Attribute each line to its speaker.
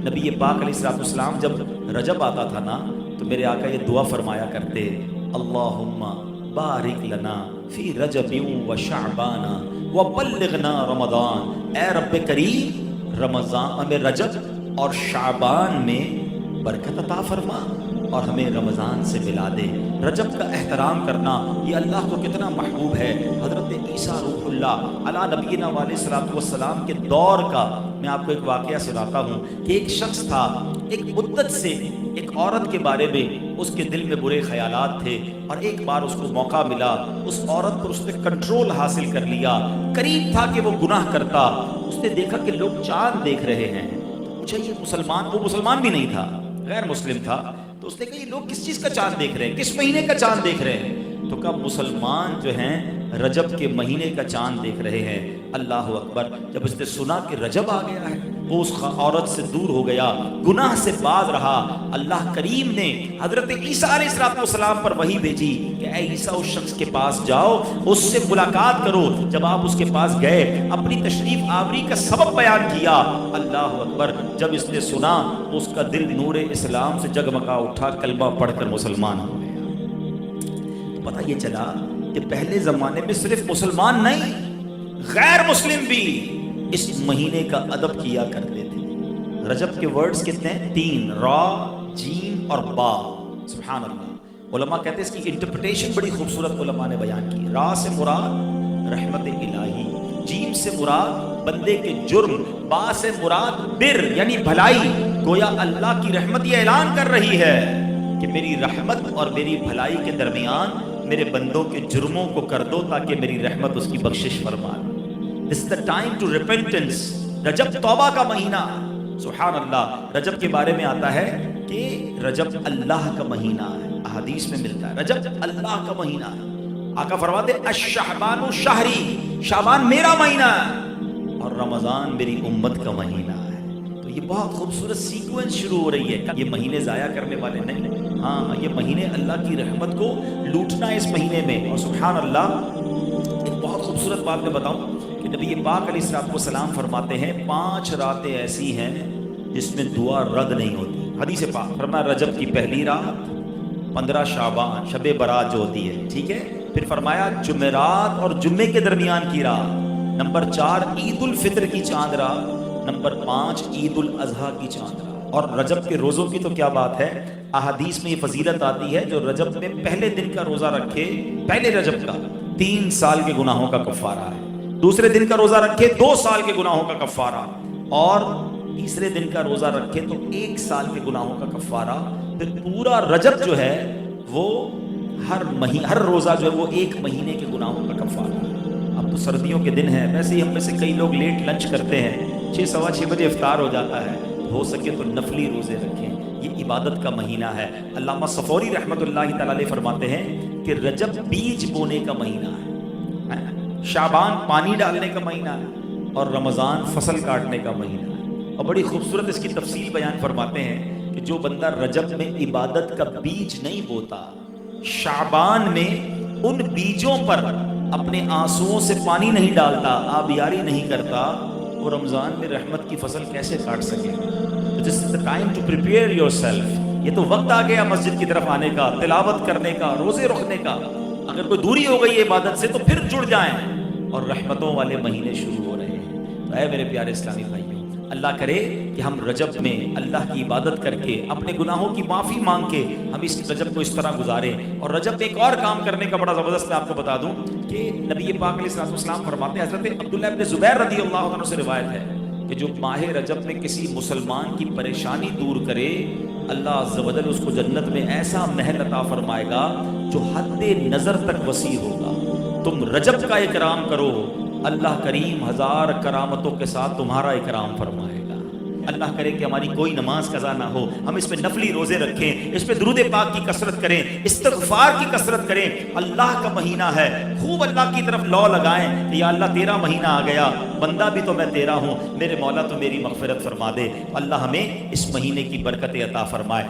Speaker 1: نبی پاک علیہ السلام جب رجب آتا تھا نا تو میرے آقا یہ دعا فرمایا کرتے، اللہم بارک لنا فی رجب و شعبان و بلغنا رمضان، اے رب کریم رمضان میں رجب اور شعبان میں برکت عطا فرما اور ہمیں رمضان سے ملا دے۔ رجب کا احترام کرنا یہ اللہ کو کتنا محبوب ہے۔ حضرت عیسیٰ روح اللہ علی نبینا علیہ الصلوۃ والسلام کے دور کا میں آپ کو ایک واقعہ سناتا ہوں کہ ایک شخص تھا، ایک مدت سے ایک عورت کے بارے میں اس کے دل میں برے خیالات تھے، اور ایک بار اس کو موقع ملا، اس عورت پر اس نے کنٹرول حاصل کر لیا۔ قریب تھا کہ وہ گناہ کرتا، اس نے دیکھا کہ لوگ چاند دیکھ رہے ہیں، پوچھا یہ مسلمان، وہ مسلمان بھی نہیں تھا، غیر مسلم تھا، تو اس نے کہا یہ لوگ کس چیز کا چاند دیکھ رہے ہیں، کس مہینے کا چاند دیکھ رہے ہیں؟ تو کہا مسلمان جو ہیں رجب کے مہینے کا چاند دیکھ رہے ہیں۔ اللہ اکبر! جب اس نے سنا کہ رجب آ گیا ہے وہ اس عورت سے دور ہو گیا، گناہ سے باز رہا۔ اللہ کریم نے حضرت عیسیٰ علیہ السلام پر وحی بھیجی کہ اے عیسیٰ اس شخص کے پاس جاؤ، اس سے ملاقات کرو۔ جب آپ اس کے پاس گئے، اپنی تشریف آوری کا سبب بیان کیا۔ اللہ اکبر! جب اس نے سنا اس کا دل نور اسلام سے جگمگا اٹھا، کلمہ پڑھ کر مسلمان ہو گیا۔ تو پتہ یہ چلا کہ پہلے زمانے میں صرف مسلمان نہیں، غیر مسلم بھی اس مہینے کا ادب کیا کرتے تھے۔ رجب کے ورڈز کتنے ہیں؟ 3، را، جیم اور با۔ سبحان اللہ! علماء کہتے ہیں اس کی انٹرپریٹیشن بڑی خوبصورت علماء نے بیان کی۔ را سے مراد رحمت الہی، جیم سے مراد بندے کے جرم، با سے مراد بر یعنی بھلائی۔ گویا اللہ کی رحمت یہ اعلان کر رہی ہے کہ میری رحمت اور میری بھلائی کے درمیان میرے بندوں کے جرموں کو کر دو تاکہ میری رحمت اس کی بخشش فرما دے۔ This is the time to repentance۔ رجب توبہ کا مہینہ۔ سبحان اللہ! رجب کے بارے میں آتا ہے کہ رجب اللہ کا مہینہ ہے، احادیث میں ملتا ہے رجب اللہ کا مہینہ ہے۔ آقا فرماتے الشعبان شہری، شعبان میرا مہینہ ہے اور رمضان میری امت کا مہینہ ہے۔ تو یہ بہت خوبصورت سیکوینس شروع ہو رہی ہے۔ یہ مہینے ضائع کرنے والے نہیں، ہاں یہ مہینے اللہ کی رحمت کو لوٹنا ہے اس مہینے میں۔ اور سبحان اللہ! ایک بہت خوبصورت بات میں بتاؤں کہ نبی پاک علیہ السلام فرماتے ہیں 5 راتیں ایسی ہیں جس میں دعا رد نہیں ہوتی۔ حدیث پاک فرمایا رجب کی پہلی رات، 15 شعبان شب برات جو ہوتی ہے، ٹھیک ہے، پھر فرمایا جمعرات اور جمعے کے درمیان کی رات، نمبر 4 عید الفطر کی چاند رات، نمبر 5 عید الاضحیٰ کی چاند رات۔ اور رجب کے روزوں کی تو کیا بات ہے، احادیث میں یہ فضیلت آتی ہے جو رجب میں پہلے دن کا روزہ رکھے، پہلے رجب کا 3 سال کے گناہوں کا کفارہ ہے، دوسرے دن کا روزہ رکھے 2 سال کے گناہوں کا کفارہ، اور تیسرے دن کا روزہ رکھے تو 1 سال کے گناہوں کا کفارہ۔ پھر پورا رجب جو ہے وہ ہر روزہ جو ہے وہ 1 مہینے کے گناہوں کا کفارہ۔ اب تو سردیوں کے دن ہیں، ویسے ہی ہم میں سے کئی لوگ لیٹ لنچ کرتے ہیں، 6 سوا 6 بجے افطار ہو جاتا ہے، ہو سکے تو نفلی روزے رکھیں، یہ عبادت کا مہینہ ہے۔ علامہ صفوری رحمۃ اللہ تعالی علیہ فرماتے ہیں کہ رجب بیج بونے کا مہینہ ہے، شعبان پانی ڈالنے کا مہینہ ہے، اور رمضان فصل کاٹنے کا مہینہ ہے۔ اور بڑی خوبصورت اس کی تفصیل بیان فرماتے ہیں کہ جو بندہ رجب میں عبادت کا بیج نہیں بوتا، شعبان میں ان بیجوں پر اپنے آنسوؤں سے پانی نہیں ڈالتا، آبیاری نہیں کرتا، وہ رمضان میں رحمت کی فصل کیسے کاٹ سکے؟ This is the time to prepare yourself۔ یہ تو وقت آ گیا مسجد کی طرف آنے کا، تلاوت کرنے کا، روزے رکھنے کا۔ اگر کوئی دوری ہو گئی ہے عبادت سے تو پھر جڑ جائیں، اور رحمتوں والے مہینے شروع ہو رہے ہیں۔ تو اے میرے پیارے اسلامی بھائیوں، اللہ کرے کہ ہم رجب میں اللہ کی عبادت کر کے، اپنے گناہوں کی معافی مانگ کے ہم اس رجب کو اس طرح گزاریں۔ اور رجب میں ایک اور کام کرنے کا بڑا زبردست میں آپ کو بتا دوں کہ نبی پاک علیہ السلام فرماتے ہیں، حضرت عبداللہ ابن زبیر رضی اللہ عنہ سے روایت ہے کہ جو ماہ رجب میں کسی مسلمان کی پریشانی دور کرے، اللہ عز و جل اس کو جنت میں ایسا محل عطا فرمائے گا جو حد نظر تک وسیع ہوگا۔ تم رجب کا اکرام کرو، اللہ کریم 1000 کرامتوں کے ساتھ تمہارا اکرام فرمائے گا۔ اللہ کرے کہ ہماری کوئی نماز قضا نہ ہو، ہم اس پہ نفلی روزے رکھیں، اس پہ درود پاک کی کثرت کریں، استغفار کی کثرت کریں۔ اللہ کا مہینہ ہے، خوب اللہ کی طرف لو لگائیں کہ یا اللہ تیرا مہینہ آ گیا، بندہ بھی تو میں تیرا ہوں، میرے مولا تو میری مغفرت فرما دے۔ اللہ ہمیں اس مہینے کی برکت عطا فرمائے۔